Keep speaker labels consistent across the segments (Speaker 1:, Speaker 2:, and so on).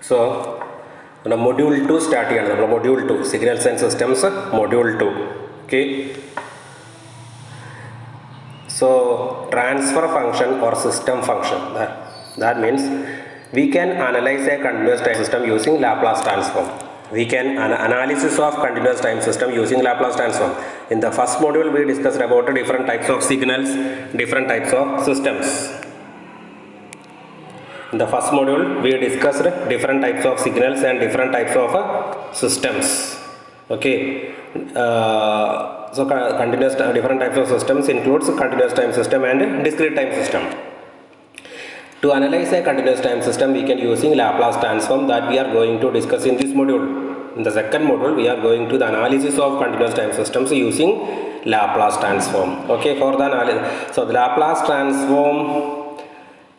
Speaker 1: So നമ്മുടെ module 2 start ചെയ്യണം. നമ്മുടെ module 2 signals and systems module 2. Okay, so transfer function or system function, that means we can analyze a continuous time system using Laplace transform. We can analysis of continuous time system using Laplace transform. In the first module we discussed about different types of signals, different types of systems. In the first module we discussed different types of signals and different types of systems. Okay, so continuous different types of systems includes continuous time system and discrete time system. To analyze a continuous time system we can using Laplace transform, that we are going to discuss in this module. In the second module we are going to the analysis of continuous time systems using Laplace transform. Okay, for the analysis, so the Laplace transform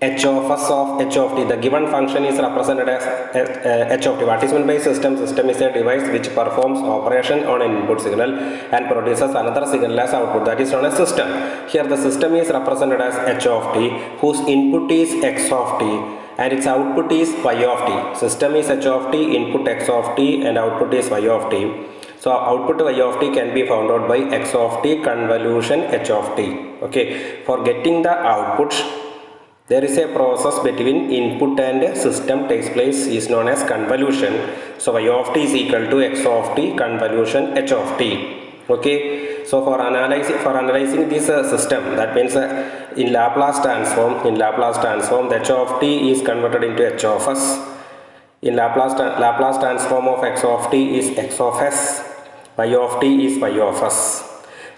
Speaker 1: h of s of h of t, the given function is represented as h of t. What is meant by system? System is a device which performs operation on an input signal and produces another signal as output, that is known as system. Here the system is represented as h of t, whose input is x of t and its output is y of t. System is h of t, input x of t and output is y of t. So output y of t can be found out by x of t convolution h of t. Okay, for getting the output there is a process between input and system takes place, is known as convolution. So y of t is equal to x of t convolution h of t. Okay, so for analyzing this system, that means in Laplace transform the h of t is converted into h of s. In Laplace transform of x of t is x of s, y of t is y of s.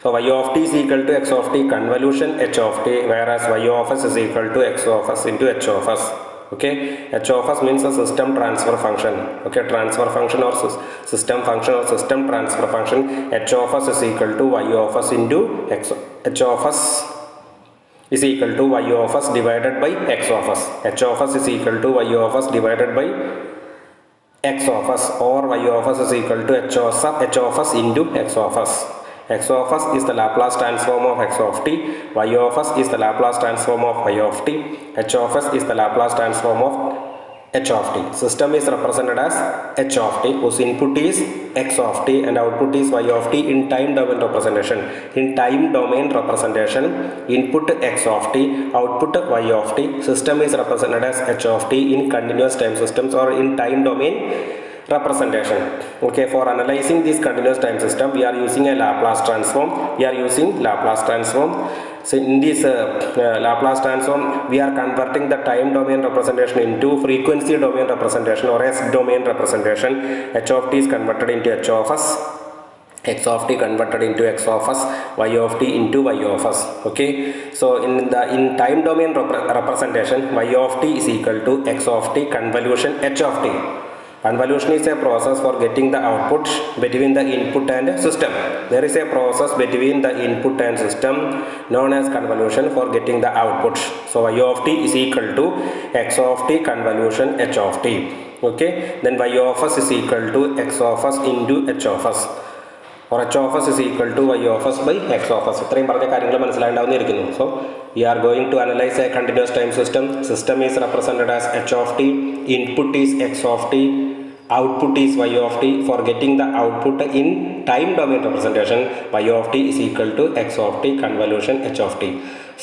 Speaker 1: So y of t is equal to x of t convolution h of t, whereas y of s is equal to x of s into h of s. Okay, h of s means a system transfer function. Okay, transfer function or system function or system transfer function. H of s is equal to y of s into h of s is equal to y of s divided by x of s. H of s is equal to y of s divided by x of s, or y of s is equal to h of s into x of s. X of s is the Laplace transform of x of t, y of s is the Laplace transform of y of t, h of s is the Laplace transform of h of t. System is represented as h of t, whose input is x of t and output is y of t in time domain representation. In time domain representation, input x of t, output y of t. System is represented as h of t in continuous time systems or in time domain representation. Okay, for analyzing this continuous time system we are using a Laplace transform. So in this Laplace transform we are converting the time domain representation into frequency domain representation or s domain representation. H of t is converted into h of s, x of t converted into x of s, y of t into y of s. Okay, so in time domain representation y of t is equal to x of t convolution h of t. Convolution is a process for getting the output between the input and system. There is a process between the input and system known as convolution for getting the output. So y of t is equal to x of t convolution h of t. Okay, then y of s is equal to x of s into h of s, or h of s is equal to y of s by x of s. ഇത്രയും പറഞ്ഞ കാര്യങ്ങൾ മനസ്സിലായിട്ടുണ്ടാവുന്നിരിക്കുന്നു. So we are going to analyze a continuous time system. System is represented as h of t, input is x of t, output is y of t. For getting the output in time domain representation, y of t is equal to x of t convolution h of t.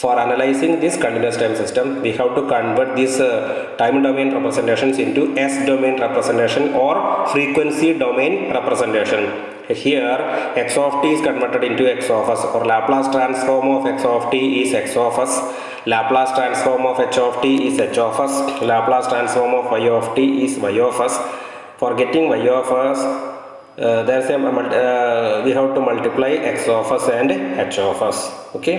Speaker 1: For analyzing this continuous time system we have to convert these time domain representations into s domain representation or frequency domain representation. Here x of t is converted into x of s, or Laplace transform of x of t is x of s, Laplace transform of h of t is h of s, Laplace transform of y of t is y of s. For getting y of s we have to multiply x of s and h of s. Okay,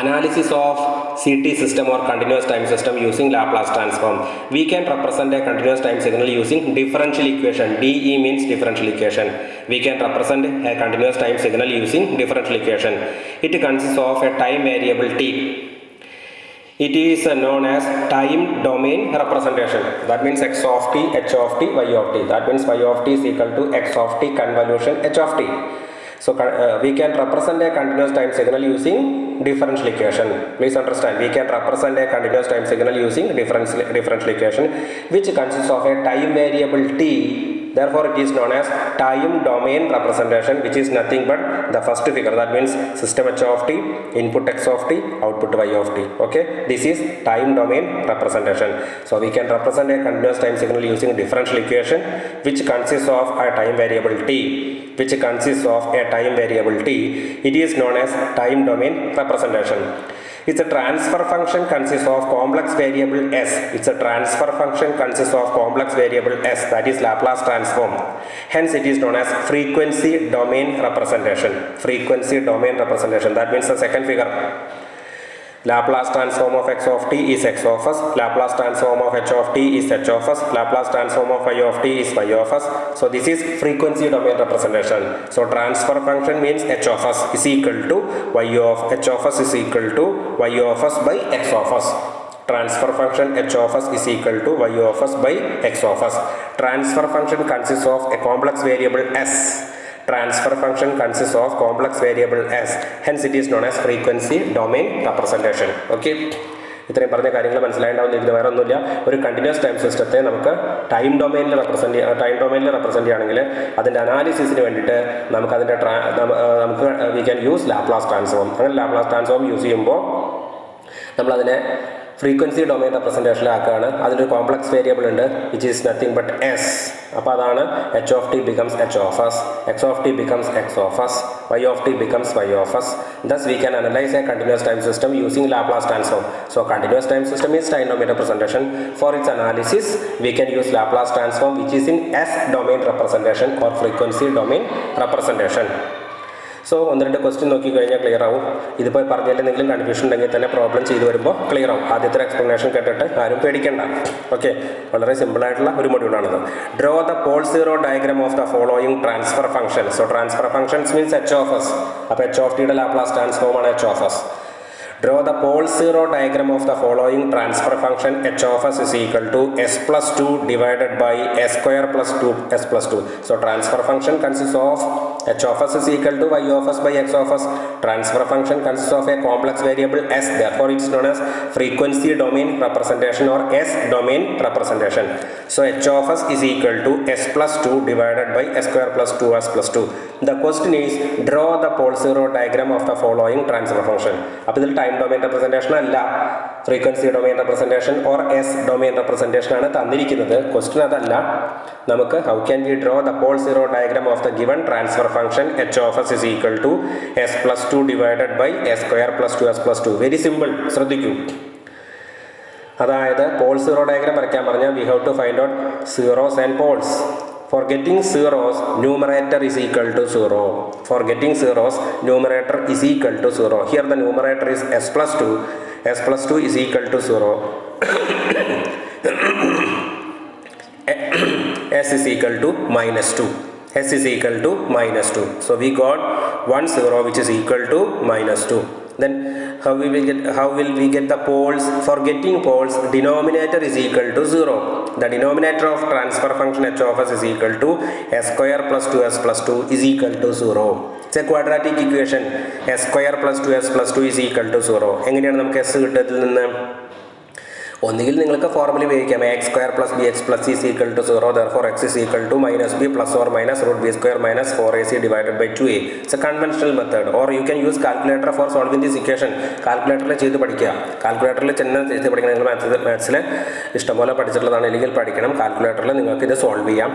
Speaker 1: analysis of CT system or continuous time system using Laplace transform. We can represent a continuous time signal using differential equation. DE means differential equation. We can represent a continuous time signal using differential equation. It consists of a time variable t. It is known as time domain representation. That means x of t, h of t, y of t. That means y of t is equal to x of t convolution h of t. So we can represent a continuous time signal using differential equation. Please understand, we can represent a continuous time signal using differential equation, which consists of a time variable t. Therefore, it is known as time domain representation, which is nothing but the first figure. That means system h of t, input x of t, output y of t. Okay, this is time domain representation. So we can represent a continuous time signal using differential equation, which consists of a time variable t. Which consists of a time variable t. It is known as time domain representation. Its a transfer function consists of complex variable s. Its a transfer function consists of complex variable s, that is Laplace transform. Hence, it is known as frequency domain representation. Frequency domain representation. That means the second figure. Laplace transform of x of t is x of s. Laplace transform of h of t is h of s. Laplace transform of y of t is y of s. So this is frequency domain representation. So transfer function means h of s is equal to y of h of s is equal to y of s by x of s. Transfer function h of s is equal to y of s by x of s. Transfer function consists of a complex variable s. Transfer function consists of complex variable s. Hence, it is known as frequency domain representation. Okay. ഇത്രയും പറഞ്ഞ കാര്യങ്ങൾ മനസ്സിലായിട്ടുണ്ടാവുന്ന വേറെ ഒന്നുമില്ല. ഒരു continuous time സിസ്റ്റത്തെ നമുക്ക് time ഡൊമൈനിൽ represent ചെയ്യുകയാണെങ്കിൽ അതിൻ്റെ അനാലിസിസിന് വേണ്ടിയിട്ട് നമുക്കതിൻ്റെ നമുക്ക് we can use Laplace transform. അങ്ങനെ ലാപ്ലാസ് ട്രാൻസ്ഫോം യൂസ് ചെയ്യുമ്പോൾ നമ്മളതിനെ ഫ്രീക്വൻസി ഡൊമൈൻ റെപ്രസെൻറ്റേഷനിലാക്കുകയാണ്. അതിലൊരു കോംപ്ലക്സ് വേരിയബിൾ ഉണ്ട്, which is nothing but S. അപ്പോൾ അതാണ് H of T becomes H of S, X of T becomes X of S, Y of T becomes Y of S. Thus we can analyze a continuous time system using Laplace transform. So continuous time system is time domain representation. For its analysis, we can use Laplace transform, which is in S domain representation or frequency domain representation. So ഒന്ന് രണ്ട് question നോക്കി കഴിഞ്ഞാൽ clear ആവും. ഇതിപ്പോൾ പറഞ്ഞാൽ എന്തെങ്കിലും confusion ഉണ്ടെങ്കിൽ തന്നെ പ്രോബ്ലം ചെയ്ത് വരുമ്പോൾ ക്ലിയർ ആവും. ആദ്യത്തെ എക്സ്പ്ലനേഷൻ കേട്ടിട്ട് ആരും പേടിക്കേണ്ട. ഓക്കെ, വളരെ സിമ്പിളായിട്ടുള്ള ഒരു മൊഡ്യൂളാണത്. Draw the pole zero diagram of the following transfer function. So transfer functions means H of S. അപ്പോൾ എച്ച് ഓഫ് ടിയുടെ ലാപ്ലാസ് ട്രാൻസ്ഫോം ആണ് H of S. Draw the pole zero diagram of the following transfer function h of s is equal to s plus 2 divided by s square plus 2s plus 2. So transfer function consists of h of s is equal to y of s by x of s. Transfer function consists of a complex variable s. Therefore, it is known as frequency domain representation or s domain representation. So h of s is equal to s plus 2 divided by s square plus 2s plus 2. The question is, draw the pole zero diagram of the following transfer function. അപ്പോൾ ഇതിൽ time domain representation അല്ല, frequency domain representation or S domain representation ആണ് തന്നിരിക്കുന്നത്. Question അതല്ല. നമുക്ക് how can we draw the pole zero diagram of the given transfer function H of S is equal to S plus 2 divided by S square plus 2s plus 2. Very simple, ശ്രദ്ധിക്കൂ. അതായത് pole zero diagram വരയ്ക്കാൻ പറഞ്ഞാൽ we have to find out zeros and poles. For getting zeros, numerator is equal to 0. For getting zeros, numerator is equal to 0. Here the numerator is s plus 2. S plus 2 is equal to 0. S is equal to minus 2. S is equal to minus 2. So we got 1 0 which is equal to minus 2. Then how will we get the poles? For getting poles, denominator is equal to 0. The denominator of transfer function h of s is equal to s square plus 2s plus 2 is equal to 0. It's a quadratic equation. S square plus 2s plus 2 is equal to 0. എങ്ങനെയാണ് നമുക്ക് s കിട്ടുന്നതിൽ നിന്ന്? ഒന്നുകിൽ നിങ്ങൾക്ക് formula ഉപയോഗിക്കാം. X square plus B X plus is equal to 0. Therefore X is equal to minus B plus or minus root B square minus 4ac divided by 2a. It's a conventional method. Or you can use calculator for solving this equation. കാൽക്കുലേറ്ററിൽ ചെയ്ത് പഠിക്കുക. കാൽക്കുലേറ്ററിൽ ചെന്ന് ചെയ്ത് പഠിക്കണം. നിങ്ങൾ മാത്സിൽ ഇഷ്ടംപോലെ പഠിച്ചിട്ടുള്ളതാണ്, അല്ലെങ്കിൽ പഠിക്കണം. കാൽക്കുലേറ്ററിൽ നിങ്ങൾക്ക് ഇത് സോൾവ് ചെയ്യാം.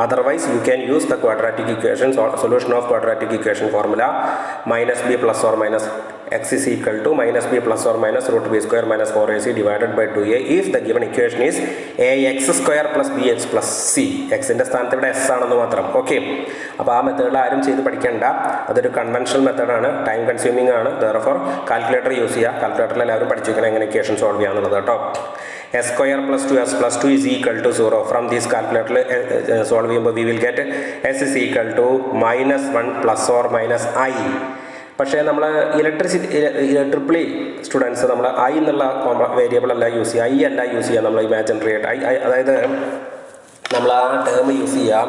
Speaker 1: Otherwise, you can use the quadratic equation or solution of quadratic equation formula. Minus b plus or minus x is equal to minus b plus or minus root b square minus 4ac divided by 2a if the given equation is ax square plus bx plus c. x ന്റെ സ്ഥാനത്ത് ഇവിടെ s ആണെന്ന് മാത്രം. Okay, അപ്പോൾ ആ മെത്തേഡിൽ ആരും ചെയ്ത് പഠിക്കേണ്ട. അതൊരു കൺവെൻഷണൽ മെത്തേഡാണ്, ടൈം കൺസ്യൂമിംഗ് ആണ്. ദർഫോർ കാൽക്കുലേറ്റർ യൂസ് ചെയ്യുക. കാൽക്കുലേറ്ററിൽ എല്ലാവരും പഠിച്ചിരിക്കണം എങ്ങനെ ഇക്വേഷൻ സോൾവ് ചെയ്യാന്നുള്ളത് കേട്ടോ. s square plus 2s plus 2 is equal to 0. From this calculator solve ചെയ്യുമ്പോൾ we will get s is equal to minus 1 plus or minus i. പക്ഷേ നമ്മൾ ട്രിപ്പിൾ സ്റ്റുഡൻസ് നമ്മൾ ഐ എന്നുള്ള വേരിയബിൾ അല്ല യൂസ് ചെയ്യുക, I അല്ല യൂസ് ചെയ്യുക. നമ്മൾ ഇമാജിനറി ആയിട്ട് അതായത് നമ്മൾ ആ ടേം യൂസ് ചെയ്യാം.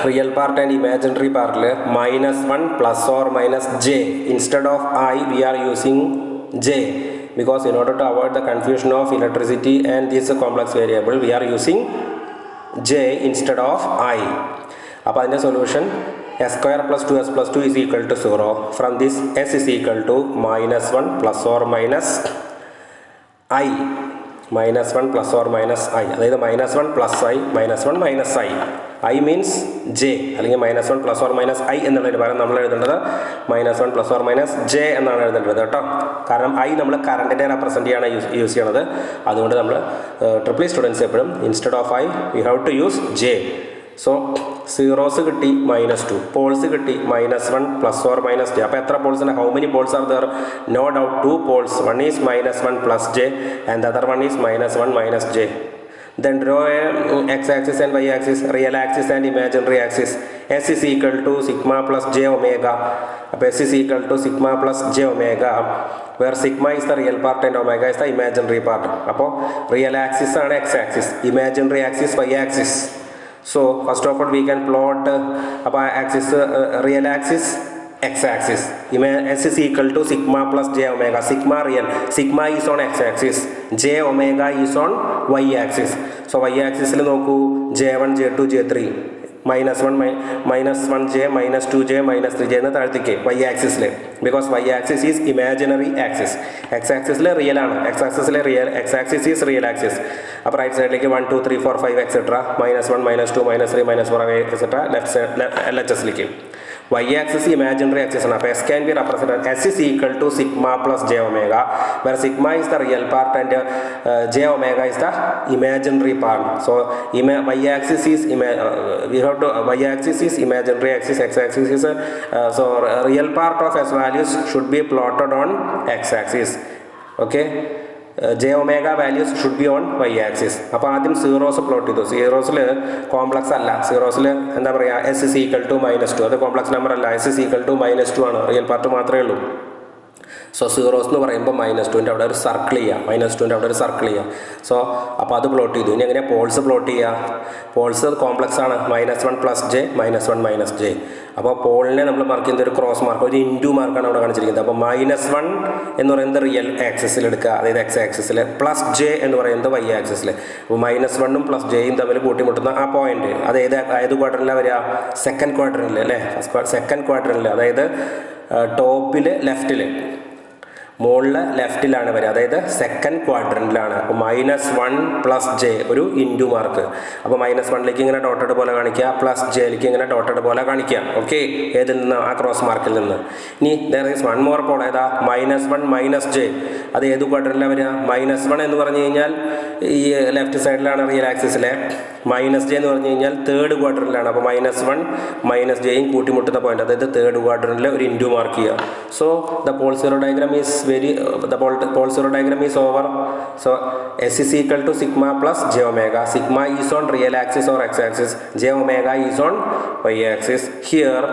Speaker 1: real part and imaginary part -1 plus or minus j. Instead of I we are using j, because in order to avoid the confusion of electricity and this complex variable we are using j instead of I. അപ്പോൾ അതിൻ്റെ solution s square plus 2s plus 2 is equal to 0. From this s is equal to -1 plus or minus I. -1 plus or minus I, അതായത് -1 plus I -1 minus I. I means j, അല്ലെങ്കിൽ -1 plus or minus I എന്നുള്ളതിന് പകരം നമ്മൾ എഴുതേണ്ടത് -1 plus or minus j എന്നാണ് എഴുതേണ്ടത് കേട്ടോ. കാരണം I നമ്മൾ കറണ്ടിനെ റെപ്രസെൻറ്റ് ചെയ്യാണ് യൂസ് ചെയ്യണത്. അതുകൊണ്ട് നമ്മൾ ട്രിപ്പിൾ സ്റ്റുഡൻസ് എപ്പോഴും instead of I we have to use j. So zeros കിട്ടി -2, പോൾസ് കിട്ടി -1 plus or minus j. അപ്പോൾ എത്ര പോൾസ് ഉണ്ട്? How many poles are there? No doubt 2 poles. One is -1 plus j and the other one is -1 minus j. Then draw a x-axis and y-axis, real axis and imaginary axis. S is equal to sigma plus j omega. അപ്പോൾ S is equal to sigma plus j omega, where sigma is the real part and omega is the imaginary part. അപ്പോൾ real axis ആണ് x-axis, imaginary axis y-axis. So first of all we can plot അപ്പോൾ axis real axis x-axis. S is equal to sigma plus j omega. Sigma real, sigma is on x-axis, j omega is on y-axis. So y-axis നോക്കൂ j1 j2 j3 -1 -1j -2j -3j എന്ന് താഴ്ത്തിക്ക് y-axis, because y-axis is imaginary axis. x-axis real ആണ്, x-axis is real axis. അപ്പോൾ right സൈഡിലേക്ക് 1 2 3 4 5 et cetera -1 -2 -3 -4 et cetera left side LHSലേക്ക്. y-axis imaginary axis ആണ്. അപ്പോൾ s can be represented, s is equal to sigma plus j omega, where sigma is the real part and j omega is the imaginary part. So y-axis is y-axis is imaginary axis, x-axis is so real part of s values should be plotted on x-axis. Okay, j omega values should be on y-axis. അപ്പോൾ ആദ്യം zeros plot ചെയ്തു. സീറോസിൽ complex അല്ല, സീറോസിൽ എന്താ പറയുക s is equal to -2, അത് complex number അല്ല, s is equal to -2 ആണ്, real part മാത്രമേ ഉള്ളൂ. സോ സീറോസ് എന്ന് പറയുമ്പോൾ -2ൻ്റെ അവിടെ ഒരു സർക്കിൾ ചെയ്യുക, -2ൻ്റെ അവിടെ ഒരു സർക്കിൾ ചെയ്യുക. സോ അപ്പോൾ അത് പ്ലോട്ട് ചെയ്തു. ഇനി എങ്ങനെയാണ് പോൾസ് പ്ലോട്ട് ചെയ്യുക? പോൾസ് കോംപ്ലക്സ് ആണ്, -1 plus j -1 minus j. അപ്പോൾ പോളിനെ നമ്മൾ മാർക്ക് ചെയ്യുന്ന ഒരു ക്രോസ് മാർക്ക്, ഒരു ഇൻറ്റു മാർക്കാണ് അവിടെ കാണിച്ചിരിക്കുന്നത്. അപ്പോൾ -1 എന്ന് പറയുന്നത് റിയൽ ആക്സിസിൽ എടുക്കുക, അതായത് x ആക്സിസിൽ, പ്ലസ് j എന്ന് പറയുന്നത് y ആക്സിസിൽ. അപ്പോൾ -1ഉം പ്ലസ് jയും തമ്മിൽ കൂട്ടിമുട്ടുന്ന ആ പോയിന്റ് അത് ഏത് ക്വാർട്ടറിലാണ് വരിക? സെക്കൻഡ് ക്വാർട്ടറിൽ അല്ലേ, സെക്കൻഡ് ക്വാർട്ടറിൽ, അതായത് ടോപ്പിൽ ലെഫ്റ്റിൽ, മുകളിലെ ലെഫ്റ്റിലാണ് വരിക, അതായത് സെക്കൻഡ് ക്വാഡ്രൻറ്റിലാണ്. അപ്പോൾ -1 plus j ഒരു ഇൻറ്റു മാർക്ക്. അപ്പോൾ -1ലേക്ക് ഇങ്ങനെ ഡോട്ടഡ് പോലെ കാണിക്കുക, പ്ലസ് jയിലേക്ക് ഇങ്ങനെ ഡോട്ടഡ് പോലെ കാണിക്കുക. ഓക്കെ, ഏതിൽ നിന്ന്? ആ ക്രോസ് മാർക്കിൽ നിന്ന്. ഇനി there is one more pole, ഏതാ? -1 minus j. അത് ഏത് ക്വാഡ്രൻറ്റിലാണ് വരിക? -1 എന്ന് പറഞ്ഞു കഴിഞ്ഞാൽ ഈ ലെഫ്റ്റ് സൈഡിലാണ് റിയൽ ആക്സിസിലെ, -j എന്ന് പറഞ്ഞു കഴിഞ്ഞാൽ തേർഡ് ക്വാഡ്രൻറ്റിലാണ്. അപ്പോൾ -1 minus jയും കൂട്ടിമുട്ടുന്ന പോയിന്റ്, അതായത് തേർഡ് ക്വാഡ്രൻറ്റിൽ ഒരു ഇൻറ്റു മാർക്ക് ചെയ്യുക. So the pole zero diagram is the pole zero diagram is over. So s is equal to sigma plus j omega. Sigma is on real axis or x axis, j omega is on y axis. Here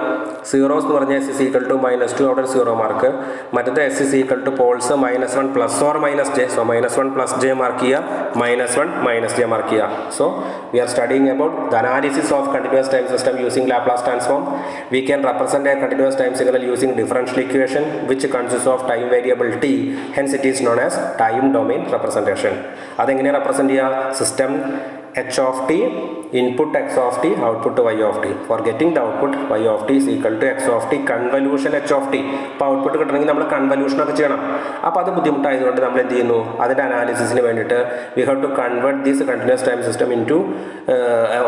Speaker 1: zeros എന്ന് പറഞ്ഞാൽ s is equal to -2, അവിടെ zero mark. മറ്റേത് s is equal to poles -1 plus or minus j. So -1 plus j mark ചെയ്യുക, -1 minus j mark ചെയ്യുക. So we are studying about the analysis of continuous time system using Laplace transform. We can represent a continuous time signal using differential equation which consists of time variable t, hence it is known as time domain representation. അതെങ്ങനെയാണ് represent ചെയ്യുക? System h of t, input x of t, output y of t. For getting the output y of t is equal to x of t convolution h of t. അപ്പോൾ output കിട്ടണമെങ്കിൽ നമ്മൾ കൺവല്യൂഷനൊക്കെ ചെയ്യണം. അപ്പോൾ അത് ബുദ്ധിമുട്ടായതുകൊണ്ട് നമ്മൾ എന്ത് ചെയ്യുന്നു? അതിൻ്റെ അനാലിസിസിന് വേണ്ടിയിട്ട് we have to convert this continuous time system into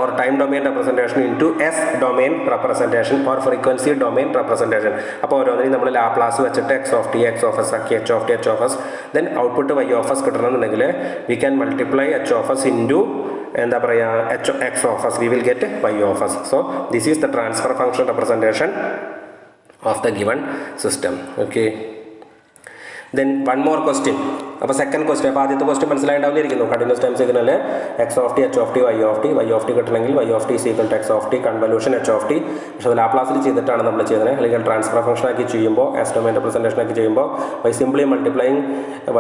Speaker 1: or time domain representation into s domain representation or frequency domain representation. അപ്പോൾ ഓരോന്നിനും നമ്മൾ ലാപ്ലാസ് വെച്ചിട്ട് x of t, x of s ആക്കി, h of t, h of s, then output y of s കിട്ടണമെന്നുണ്ടെങ്കിൽ we can multiply h of s into എന്താ പറയുക x of s, we will get y of s. So this is the transfer function representation of the given system. Okay, then one more question. അപ്പോൾ second question, അപ്പോൾ ആദ്യത്തെ question മനസ്സിലായിട്ടുണ്ടാവുന്നിരിക്കുന്നു. Continuous time signal x of t, h of t, y of t കിട്ടണമെങ്കിൽ y of t is equal to x of t convolution h of t. പക്ഷേ അത് ലാപ്ലാസിൽ ചെയ്തിട്ടാണ് നമ്മൾ ചെയ്യുന്നത്. അല്ലെങ്കിൽ ട്രാൻസ്ഫർ ഫംഗ്ഷൻ ആക്കി ചെയ്യുമ്പോൾ, എസ് ഡൊമൈൻ റെപ്രസെൻറ്റേഷൻ ആക്കി ചെയ്യുമ്പോൾ by simply multiplying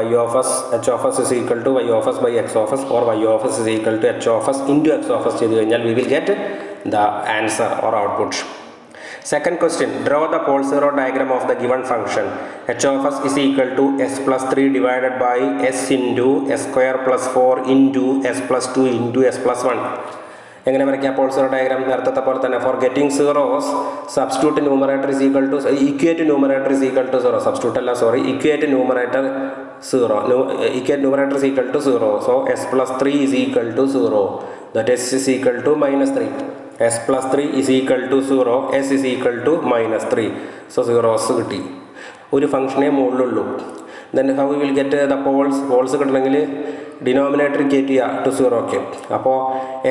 Speaker 1: y of s, h of s is equal to y of s by x of s or y of s is equal to h of s into x of s ചെയ്ത് കഴിഞ്ഞാൽ we will get the answer or output. Second question, draw the pole zero diagram of the given function. H of s is equal to s plus 3 divided by s into s square plus 4 into s plus 2 into s plus 1. എങ്ങനെ വരയ്ക്കാം Paul zero diagram? നേരത്തെ പോലെ തന്നെ for getting zeros substitute numerator is equal to equate numerator is equal to zero. Substitute അല്ല, sorry, equate numerator zero. Equate numerator is equal to zero. So S plus 3 is equal to zero. That S is equal to -3. s plus 3 is equal to 0, s is equal to -3. So zeros കിട്ടി. ഒരു ഫംഗ്ഷനേ മുകളിലുള്ളൂ. then how we will get the poles കിട്ടണമെങ്കിൽ denominator get ചെയ്യുക to 0. Okay, അപ്പോൾ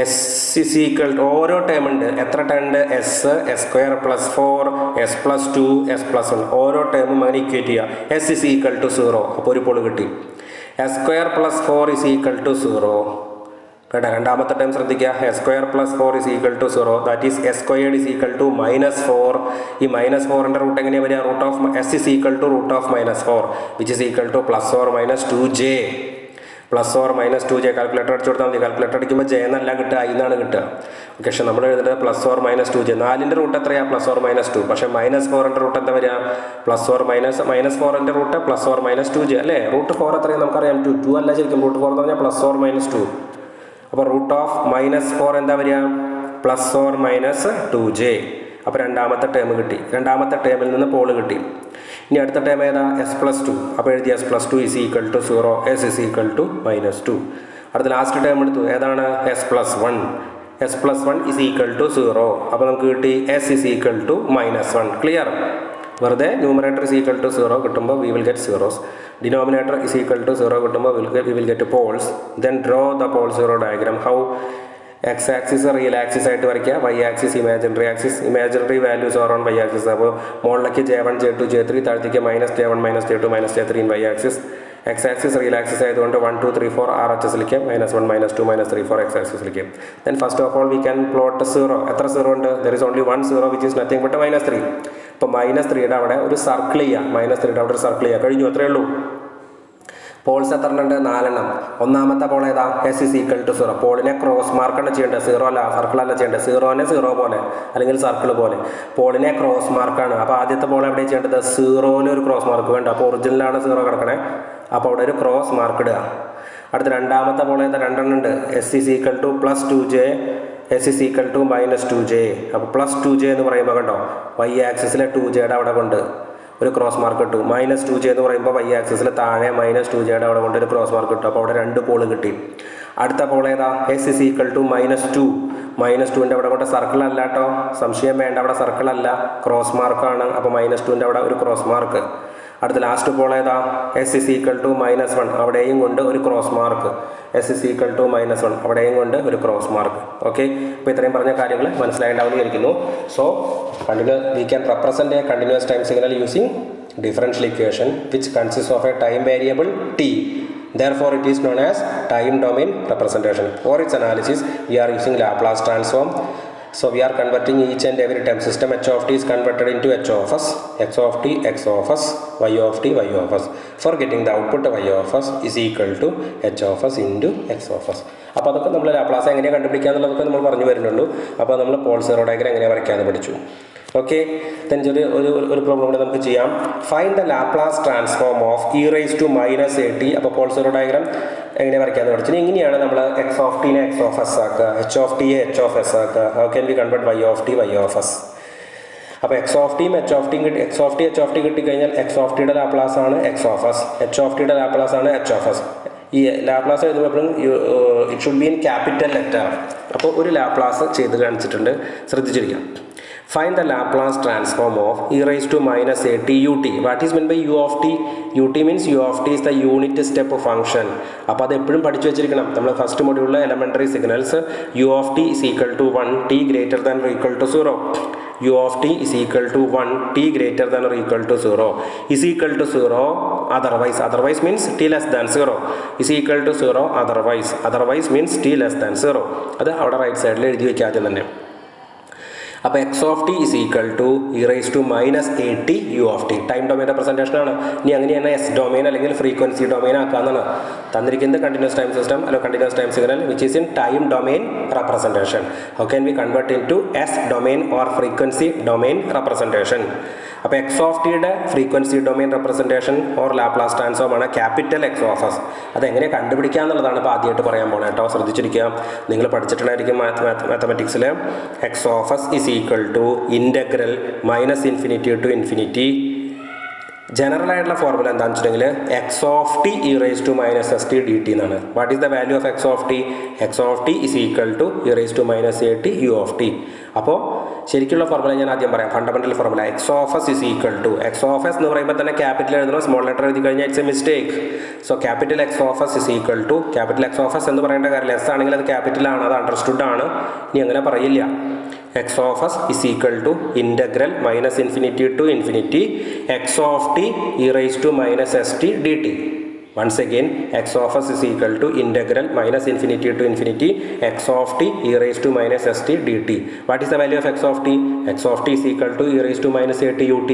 Speaker 1: S is equal to ഓരോ term ഉണ്ട്. എത്ര ടേം ഉണ്ട്? S, S square plus 4, S plus 2, S plus 1. ഓരോ ടേമും അങ്ങനെ ഇക്വേറ്റ് ചെയ്യുക. S is equal to 0. അപ്പോൾ ഒരു പോൾ കിട്ടി. S square plus 4 is equal to 0. കേട്ടോ, രണ്ടാമത്തെ ടൈം ശ്രദ്ധിക്കുക. S square plus 4 is equal to 0. That is S squared is equal to -4. ഈ -4ൻ്റെ റൂട്ട് എങ്ങനെയാണ് വരിക? Root of S is equal to root of -4 which is equal to +or-2j. +or-2j calculator അടിച്ചു കൊടുത്താൽ മതി. കാൽക്കുലേറ്റർ അടിക്കുമ്പോൾ J എന്നല്ല കിട്ടുക, ഐ എന്നാണ് കിട്ടുക. ഓക്കെ, പക്ഷേ നമ്മൾ എഴുതുന്നത് +or-2j. 4ൻ്റെ റൂട്ട് എത്രയാണ്? +or-2. പക്ഷേ -4ൻ്റെ റൂട്ട് എന്താ വരിക? -4ൻ്റെ റൂട്ട് +or-2j അല്ലേ? റൂട്ട് 4 എത്രയാണ് നമുക്കറിയാം? 2 അല്ല ശരിക്കും. റൂട്ട് 4 എന്ന് പറഞ്ഞാൽ +or-2. അപ്പോൾ റൂട്ട് ഓഫ് -4 എന്താ വരിക? +or-2j. അപ്പോൾ രണ്ടാമത്തെ ടേം കിട്ടി. രണ്ടാമത്തെ ടേമിൽ നിന്ന് പോൾ കിട്ടി. ഇനി അടുത്ത ടേം ഏതാ? S plus 2. അപ്പോൾ എഴുതി S plus 2 is equal to 0, S is equal to -2. അടുത്ത ലാസ്റ്റ് ടേം എടുത്തു. ഏതാണ്? S plus 1. S plus 1 is equal to 0. അപ്പോൾ നമുക്ക് കിട്ടി S is equal to -1. Clear? വെറുതെ ന്യൂമറേറ്റർ ഇസ് ഈക്വൽ ടു 0 കിട്ടുമ്പോൾ we will get zeros. Denominator is equal to 0 കിട്ടുമ്പോൾ we will get poles. Then draw the pole zero diagram. How? X axis real axis ആയിട്ട് വരയ്ക്കുക, Y axis imaginary axis. Imaginary values are on Y axis. അപ്പോൾ മുകളിലേക്ക് J1 J2 J3, താഴത്തേക്ക് -J1 -J2 -J3 in Y axis. X axis real axis ആയതുകൊണ്ട് 1 2 3 4 RHS ലിക്കാം. -1 -2 -3 4 X axis ലിക്കാം. Then first of all we can plot zero. എത്ര zero ഉണ്ട്? There is only 1 0 which is nothing but -3. അപ്പോൾ -3യുടെ അവിടെ ഒരു circle ചെയ്യുക. -3യുടെ അവിടെ ഒരു സർക്കിൾ ചെയ്യുക. കഴിഞ്ഞു. അത്രയേ ഉള്ളൂ. പോൾസ് എത്ര ഉണ്ട്? 4 എണ്ണം. ഒന്നാമത്തെ പോൾ ഏതാ? S is equal to 0. പോളിനെ ക്രോസ് മാർക്കാണ് ചെയ്യേണ്ടത്, 0 അല്ല, സർക്കിളല്ല ചെയ്യേണ്ടത്. 0നെ 0 പോലെ അല്ലെങ്കിൽ സർക്കിൾ പോലെ. പോളിനെ ക്രോസ് മാർക്കാണ്. അപ്പോൾ ആദ്യത്തെ പോൾ എവിടെ ചെയ്യേണ്ടത്? 0ൽ ഒരു ക്രോസ് മാർക്ക് വേണ്ട. അപ്പോൾ ഒറിജിനലാണ് 0 കിടക്കണേ. അപ്പോൾ അവിടെ ഒരു ക്രോസ് മാർക്ക് ഇടുക. അടുത്ത രണ്ടാമത്തെ പോൾ ഏതാ? 2 എണ്ണം ഉണ്ട്. S is equal to +2j, S is equal to -2j. അപ്പോൾ +2j എന്ന് പറയുമ്പോൾ കണ്ടോ, വൈ ആക്സിസിലെ 2jയുടെ അവിടെ കൊണ്ട് ഒരു ക്രോസ് മാർക്ക് ഇട്ടു. -2j എന്ന് പറയുമ്പോൾ വൈ ആക്സിസിൽ താഴെ -2jയുടെ അവിടെ കൊണ്ട് ഒരു ക്രോസ് മാർക്ക് ഇട്ടു. അപ്പോൾ അവിടെ 2 പോൾ കിട്ടി. അടുത്ത പോൾ ഏതാ? S is equal to -2. -2ൻ്റെ അവിടെ കൊണ്ട് സർക്കിൾ അല്ല കേട്ടോ, സംശയം വേണ്ട. അവിടെ സർക്കിൾ അല്ല, ക്രോസ് മാർക്കാണ്. അപ്പോൾ -2ൻ്റെ അവിടെ ഒരു ക്രോസ് മാർക്ക്. അടുത്ത ലാസ്റ്റ് പോൾ ഏതാ? S is equal to -1. അവിടെയും കൊണ്ട് ഒരു cross mark. S is equal to -1. അവിടെയും കൊണ്ട് ഒരു ക്രോസ് മാർക്ക്. ഓക്കെ, അപ്പോൾ ഇത്രയും പറഞ്ഞ കാര്യങ്ങൾ മനസ്സിലായിട്ടുണ്ടാവുമെന്ന് വിചാരിക്കുന്നു. So we can represent A continuous time signal using differential equation which consist of A time variable t. Therefore, it is known as time domain representation. For its analysis, we are using Laplace transform. So we are converting each and every time system. H of t is converted into h of s, x of t x of s, y of t y of s. For getting the output y of s is equal to h of s into x of s. അപ്പോൾ അതൊക്കെ നമ്മൾ Laplace എങ്ങനെയാണ് കണ്ടുപിടിക്കുക എന്നുള്ളതൊക്കെ നമ്മൾ പറഞ്ഞു വരുന്നുള്ളൂ. അപ്പോൾ നമ്മൾ പോൾ സീറോ ഡയഗ്രം എങ്ങനെ വരയ്ക്കാമെന്ന് പഠിച്ചു. ഓക്കെ, ദെൻ ഒരു പ്രോബ്ലം കൂടെ നമുക്ക് ചെയ്യാം. Find the Laplace transform of e raised to -at. അപ്പോൾ പോൾ സീറോ ഡയഗ്രം എങ്ങനെ വരയ്ക്കാമെന്ന് പഠിച്ചു. ഇങ്ങനെയാണ് നമ്മൾ എക്സ് ഓഫ് ടീനെ എക്സ് ഓഫ് എസ് ആക്കുക, എച്ച് ഓഫ് ടിയെ എച്ച് ഓഫ് എസ് ആക്കുക. How can we convert Y of T Y of S? അപ്പോൾ എക്സ് ഓഫ് ടിയും എച്ച് ഓഫ് ടിയും എക്സ് ഓഫ് ടി കിട്ടിക്കഴിഞ്ഞാൽ എക്സ് ഓഫ് ടിയുടെ ലാപ്ലാസ് ആണ് X of S, H of ടിയുടെ ലാപ്ലാസ് ആണ് എച്ച് ഓഫ് എസ്. ഈ ലാപ്ലാസ് എഴുതുമ്പോഴും it should be in capital letter. അപ്പോൾ ഒരു ലാപ്ലാസ് ചെയ്ത് കാണിച്ചിട്ടുണ്ട്, ശ്രദ്ധിച്ചിരിക്കാം. Find the Laplace transform of e raised to -at ut. What is meant by u of t? ut means u of t is the unit step function. അപ്പോൾ അത് എപ്പോഴും പഠിച്ചു വെച്ചിരിക്കണം. നമ്മൾ ഫസ്റ്റ് മൊഡ്യൂളിലെ elementary signals u of t is equal to 1, t greater than or equal to 0. u of t is equal to 1, t greater than or equal to 0. is equal to 0 otherwise means t less than 0. is equal to 0 otherwise means t less than 0. അത് അവിടെ right സൈഡിൽ എഴുതി വയ്ക്കാതെ തന്നെ. അപ്പോൾ X of T is equal to E raise to minus A T U of T. Time domain representation ആണ്. ഇനി അങ്ങനെയാണ് എസ് ഡൊമൈൻ അല്ലെങ്കിൽ ഫ്രീക്വൻസി ഡൊമൈൻ ആക്കാമെന്നാണ് തന്നിരിക്കുന്നത്. കണ്ടിന്യൂസ് ടൈം സിസ്റ്റം അല്ലെങ്കിൽ continuous time signal which is in time domain representation. How can we convert in to S domain or frequency domain representation? അപ്പോൾ X of ടിയുടെ frequency domain representation or Laplace transform ആണ് capital X of S. അതെങ്ങനെ കണ്ടുപിടിക്കുക എന്നുള്ളതാണ് ഇപ്പോൾ ആദ്യമായിട്ട് പറയാൻ പോകുന്നത് കേട്ടോ. ശ്രദ്ധിച്ചിരിക്കുക. നിങ്ങൾ പഠിച്ചിട്ടുണ്ടായിരിക്കും മാത്തമാറ്റിക്സിൽ X of S is equal to integral minus infinity to infinity. General ആയിട്ടുള്ള ഫോർമുല എന്താണെന്ന് വെച്ചിട്ടുണ്ടെങ്കിൽ X of T E raise to minus S T D T എന്നാണ്. What is the value of X of T? X of T is equal to E raise to minus A T U of T. അപ്പോൾ ശരിക്കുള്ള formula ഞാൻ ആദ്യം പറയാം. Fundamental formula X of S is equal to, X of S എന്ന് പറയുമ്പോൾ തന്നെ capital എഴുതണം, small letter എഴുതി കഴിഞ്ഞാൽ it's a mistake. So capital X of S is equal to, capital X of S എന്ന് പറയേണ്ട കാര്യമില്ല, എസ് ആണെങ്കിൽ അത് ക്യാപിറ്റൽ ആണ്, അത് അണ്ടർസ്റ്റുഡ് ആണ്. ഇനി അങ്ങനെ പറയില്ല. X of S is equal to integral minus infinity to infinity X of T E raise to minus S T D T. Once again, x of s is equal to integral minus infinity to infinity x of t e raised to minus st dt. What is the value of x of t? x of t is equal to e raised to minus a t ut.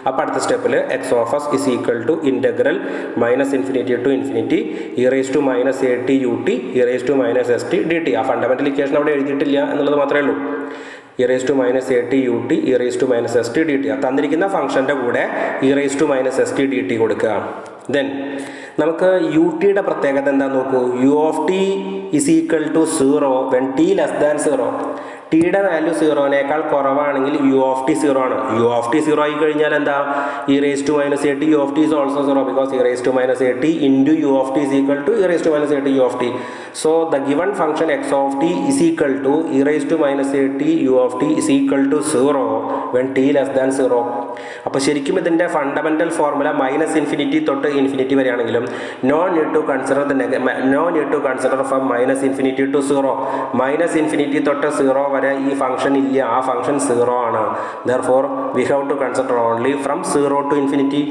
Speaker 1: അപ്പോൾ അടുത്ത സ്റ്റെപ്പിൽ x of s is equal to integral minus infinity to infinity e raised to minus a t ut e raised to minus st dt. ആ fundamental equation അവിടെ എഴുതിയിട്ടില്ല എന്നുള്ളത് മാത്രമേ ഉള്ളൂ. E raise to minus A T U T E raise to minus S T D T. തന്നിരിക്കുന്ന ഫംഗ്ഷൻ്റെ കൂടെ E raise to minus S T D T കൊടുക്കുക. ദെൻ നമുക്ക് യു ടിയുടെ പ്രത്യേകത എന്താ നോക്കൂ. U of T is equal to 0 when T less than 0. ടിയുടെ വാല്യൂ 0നേക്കാൾ കുറവാണെങ്കിൽ യു ഓഫ് ടി 0 ആണ്. യു ഓഫ് ടി 0 ആയി കഴിഞ്ഞാൽ എന്താ? E raise to minus A T U of T is also 0 because E raise to minus A T into U of T is equal to E raise to minus A T U of T. So the given function X of T is equal to E raise to minus A T U of T is equal to 0 when T less than 0. അപ്പോൾ ശരിക്കും ഇതിൻ്റെ fundamental formula minus infinity തൊട്ട് infinity വരെയാണെങ്കിലും no need to consider from minus infinity to 0. Minus infinity തൊട്ട് 0 വരെ ഈ function ഇല്ല, ആ ഫംഗ്ഷൻ 0 ആണ്. Therefore we have to consider only from 0 to infinity.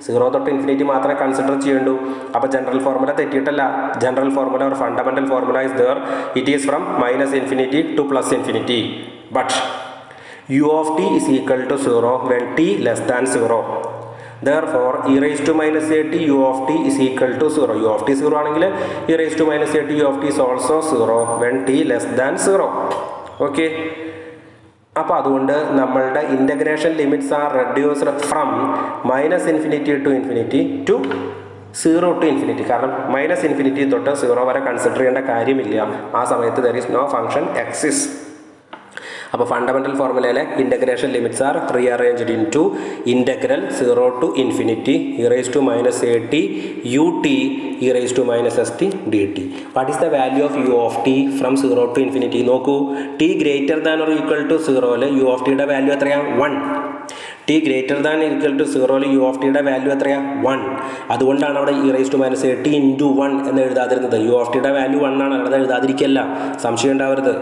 Speaker 1: 0 തൊട്ട് ഇൻഫിനിറ്റി മാത്രമേ കൺസിഡർ ചെയ്യേണ്ടൂ. അപ്പോൾ ജനറൽ ഫോർമുല തെറ്റിയിട്ടല്ല. ജനറൽ ഫോർമുല ഒരു fundamental formula is there. It is from minus infinity to plus infinity. But u of t is equal to 0 when t less than 0. Therefore, e raised to minus a t u of t is equal to 0. u of t 0 ആണെങ്കിൽ e raised to minus a t u of t is also 0 when t less than 0. Okay. അപ്പോൾ അതുകൊണ്ട് നമ്മളുടെ integration limits are reduced from minus infinity to infinity to 0 to infinity. കാരണം minus infinity തൊട്ട് 0 വരെ consider ചെയ്യേണ്ട കാര്യമില്ല. ആ സമയത്ത് there is no function exist. അപ്പോൾ ഫണ്ടമെന്റൽ ഫോർമുലയിലെ integration limits are rearranged into integral 0 to infinity E raise to minus A T U T E raise to minus S T D T. What is the value of U of T from 0 to infinity? നോക്കൂ, T greater than or equal to 0ൽ U of ടിയുടെ value എത്രയാണ്? 1. T greater than equal to 0ൽ U of ടിയുടെ value എത്രയാണ്? 1. അതുകൊണ്ടാണ് അവിടെ E raise to minus A T into 1 എന്ന് എഴുതാതിരുന്നത്. യു ഓഫ് ടിയുടെ വാല്യൂ 1 ആണ്, അവിടെ എഴുതാതിരിക്കല്ല, സംശയം ഉണ്ടാവരുത്.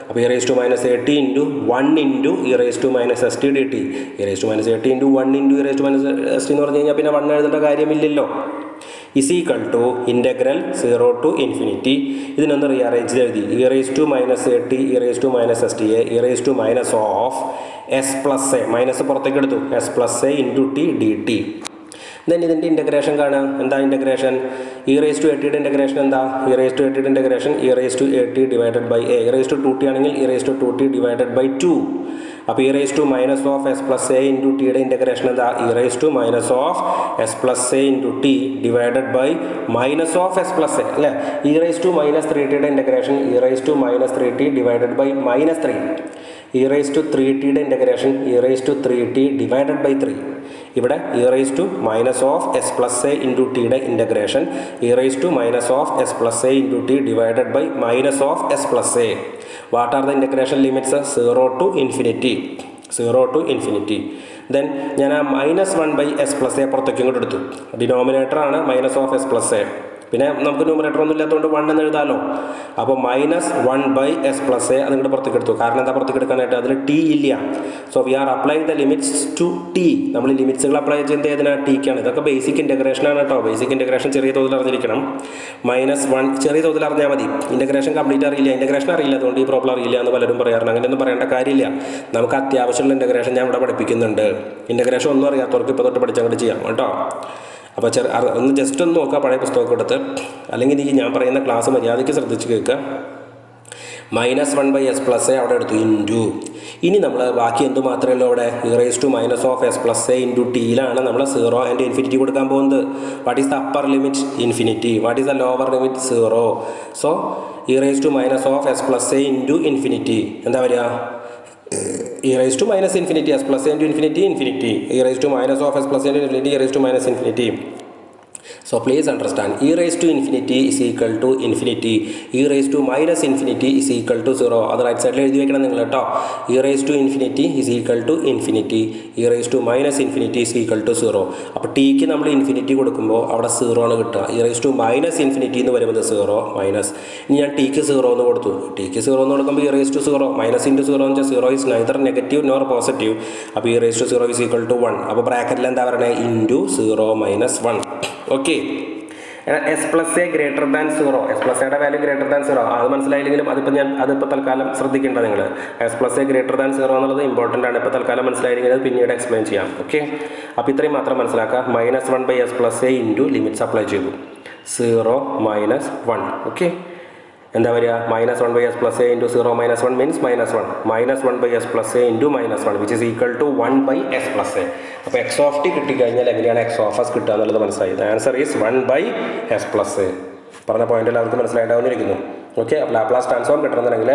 Speaker 1: അപ്പോൾ E raise to minus A T into 1 into E raise to minus S T D T. E raise to minus A T into 1 into E raise to minus S T എന്ന് പറഞ്ഞു കഴിഞ്ഞാൽ പിന്നെ 1 എഴുതേണ്ട കാര്യമില്ലല്ലോ. Is equal to integral 0 to infinity. ഇതിനൊന്ന് rearrange ചെയ്ത് എഴുതി. E raise to minus A T E raise to minus S T A E raise to minus of S plus A, minus പുറത്തേക്ക് എടുത്തു, S plus A into T D T. Then ഇതിൻ്റെ integration കാണുക. എന്താ integration? E raise to A ടിയുടെ integration എന്താ? E raise to A ടിയുടെ integration E raise to A T divided by A. E raise to 2t ആണെങ്കിൽ E raise to 2t divided by 2. അപ്പോൾ E raise to minus of S plus A into ടിയുടെ integration എന്താ? E raise to minus of S plus A into T divided by minus of S plus A അല്ലേ. E raise to minus 3tയുടെ integration E raise to minus 3t divided by minus 3. E raise to 3tയുടെ integration E raise to 3t divided by 3. ഇവിടെ E raise to minus of S plus A into ടിയുടെ integration E raise to minus of S plus A into T divided by minus of S plus A. What are the integration limits? 0 to infinity. 0 to infinity. Then ഞാൻ ആ -1 by S plus A പുറത്തേക്ക് ഇങ്ങോട്ട് എടുത്തു. Denominator ആണ് minus of S plus A. പിന്നെ നമുക്ക് numerator ഒന്നും ഇല്ലാത്തതുകൊണ്ട് 1 എന്ന് എഴുതാമല്ലോ. അപ്പോൾ -1/s+a അത് നിങ്ങളുടെ പുറത്തേക്ക് എടുത്തു. കാരണം എന്താ പുറത്തേക്ക് എടുക്കാനായിട്ട്? അതിൽ ടി ഇല്ല. So we are applying the limits to T. നമ്മൾ ലിമിറ്റ്സുകൾ അപ്ലൈ ചെയ്യുന്നത് ഏതിനാണ്? ടിക്കാണ്. ഇതൊക്കെ ബേസിക് ഇൻ്റഗ്രേഷനാണ് കേട്ടോ. ബേസിക് ഇൻ്റഗ്രേഷൻ ചെറിയ തോതിൽ അറിഞ്ഞിരിക്കണം. -1 ചെറിയ തോതിൽ അറിഞ്ഞാൽ മതി. ഇൻ്റഗ്രേഷൻ കംപ്ലീറ്റ് അറിയില്ല, ഇൻ്റഗ്രേഷൻ അറിയില്ല, അതുകൊണ്ട് ഈ പ്രോബ്ലം അറിയില്ല എന്ന് പലരും പറയാറുണ്ട്. അങ്ങനെയൊന്നും പറയേണ്ട കാര്യമില്ല. നമുക്ക് അത്യാവശ്യമുള്ള ഇൻ്റഗ്രേഷൻ ഞാൻ ഇവിടെ പഠിപ്പിക്കുന്നുണ്ട്. ഇൻ്റഗ്രേഷൻ ഒന്നും അറിയാത്തവർക്ക് ഇപ്പോൾ തൊട്ട് പഠിച്ചങ്ങോട്ട് ചെയ്യാം കേട്ടോ. അപ്പോൾ ഒന്ന് ജസ്റ്റ് ഒന്ന് നോക്കുക പഴയ പുസ്തകമൊക്കെ എടുത്ത്, അല്ലെങ്കിൽ ഞാൻ പറയുന്ന ക്ലാസ് മര്യാദയ്ക്ക് ശ്രദ്ധിച്ച് കേൾക്കുക. -1/s+a അവിടെ എടുത്തു ഇൻറ്റു. ഇനി നമ്മൾ ബാക്കി എന്ത് മാത്രമേ ഉള്ളൂ അവിടെ? e⁻⁻s+a ഇൻറ്റു ടിയിലാണ് നമ്മൾ 0 ആൻഡ് ഇൻഫിനിറ്റി കൊടുക്കാൻ പോകുന്നത്. What is the upper limit? Infinity. What is the lower limit? 0. So e⁻⁻s+a into infinity എന്താ വരിക? e⁻⁻⁻s+a into infinity infinity. e⁻⁻s+a into infinity. So please understand, e⁻⁻⁻ is equal to infinity. e⁻⁻⁻ is equal to 0. അത് right സൈഡിൽ എഴുതി വെക്കണം നിങ്ങൾ കേട്ടോ. e⁻⁻⁻ is equal to infinity. e⁻⁻⁻ is equal to 0. അപ്പോൾ tick നമ്മൾ ഇൻഫിനിറ്റി കൊടുക്കുമ്പോൾ അവിടെ 0 ആണ് കിട്ടുക. e⁻⁻⁻ എന്ന് വരുന്നത് 0 മൈനസ്. ഇനി ഞാൻ ടിക്ക് 0 എന്ന് കൊടുത്തു. ടിക്ക് 0 എന്ന് കൊടുക്കുമ്പോൾ e⁻0 മൈനസ് ഇൻറ്റു 0 എന്ന് വെച്ചാൽ 0 is neither negative nor positive. അപ്പോൾ e⁻0 is equal to 1. അപ്പോൾ ബ്രാക്കറ്റിൽ എന്താ പറയുന്നത്? Into 0 minus 1. Okay. s+a greater than 0. s+a value greater than 0 അത് മനസ്സിലായില്ലെങ്കിലും അതിപ്പോൾ തൽക്കാലം ശ്രദ്ധിക്കേണ്ട നിങ്ങൾ. s+a ഗ്രേറ്റർ ദാൻ 0 എന്നുള്ളത് ഇമ്പോർട്ടൻ്റ് ആണ്. ഇപ്പോൾ തൽക്കാലം മനസ്സിലായില്ലെങ്കിൽ അത് പിന്നീട് എക്സ്പ്ലെയിൻ ചെയ്യാം. ഓക്കെ. അപ്പോൾ ഇത്രയും മാത്രം മനസ്സിലാക്കുക. -1/s+a ഇൻറ്റു ലിമിറ്റ്സ് അപ്ലൈ ചെയ്തു. 0 മൈനസ് 1. ഓക്കെ. എന്താ വരിക? -1/s+a into 0 minus 1 means -1. -1/s+a into -1 which is equal to 1/s+a. അപ്പോൾ എക്സ് ഓഫ് ടി കിട്ടിക്കഴിഞ്ഞാൽ എങ്ങനെയാണ് എക്സ് ഓഫ് എസ് കിട്ടുക എന്നുള്ളത് മനസ്സിലായി. The answer is 1/s+a. പറഞ്ഞ പോയിന്റ് എല്ലാവർക്കും മനസ്സിലായിട്ടാവുന്നിരിക്കുന്നു. ഓക്കെ. അപ്പോൾ ലാപ്ലാസ് ട്രാൻസ്ഫോം കിട്ടണമെന്നുണ്ടെങ്കിൽ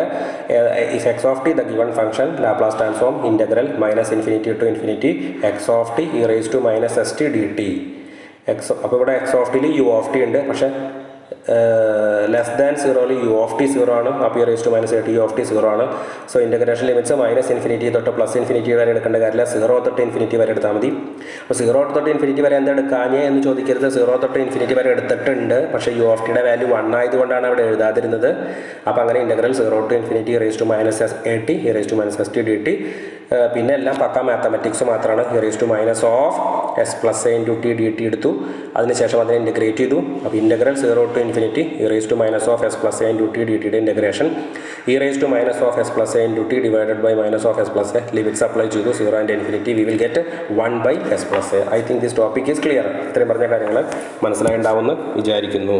Speaker 1: if X of T the given function Laplace transform integral -∞ to infinity X of T e⁻⁻st dt. അപ്പോൾ ഇവിടെ എക്സ് ഓഫ് ടിയിൽ യു ഓഫ് ടി ഉണ്ട്. പക്ഷേ less than 0 U of T 0 ആണ്. അപ്പോൾ e⁻⁻⁻ യു ഓഫ് ടി 0 ആണ്. So integration limits -∞ തൊട്ട് +∞ വരെ എടുക്കേണ്ട കാര്യമില്ല. 0 തൊട്ട് ഇൻഫിനിറ്റി വരെ എടുത്താൽ മതി. അപ്പോൾ 0 തൊട്ട് ഇൻഫിനിറ്റി വരെ എന്താ എടുക്കാഞ്ഞേ എന്ന് ചോദിക്കരുത്. 0 തൊട്ട് ഇൻഫിനിറ്റി വരെ എടുത്തിട്ടുണ്ട്. പക്ഷേ യു ഓഫ് ടിയുടെ വാല്യൂ 1 ആയതുകൊണ്ടാണ് അവിടെ എഴുതാതിരുന്നത്. അപ്പോൾ അങ്ങനെ integral 0 to infinity e⁻⁻at e⁻⁻st dt. പിന്നെ എല്ലാം പക്ക മാത്തമാറ്റിക്സ് മാത്രമാണ്. e⁻⁻s+a ഇൻറ്റു ടി dt എടുത്തു. അതിനുശേഷം അതിനെ ഇൻ്റഗ്രേറ്റ് ചെയ്തു. അപ്പോൾ integral 0 to infinity e⁻⁻s+a into T ഡിയുടെ integration e⁻⁻s+a into T divided by -s+a limits apply ചെയ്തു. 0 and infinity we will get 1/s+a. I think this topic is clear. ഇത്രയും പറഞ്ഞ കാര്യങ്ങൾ മനസ്സിലായിട്ടുണ്ടാവുമെന്ന് വിചാരിക്കുന്നു.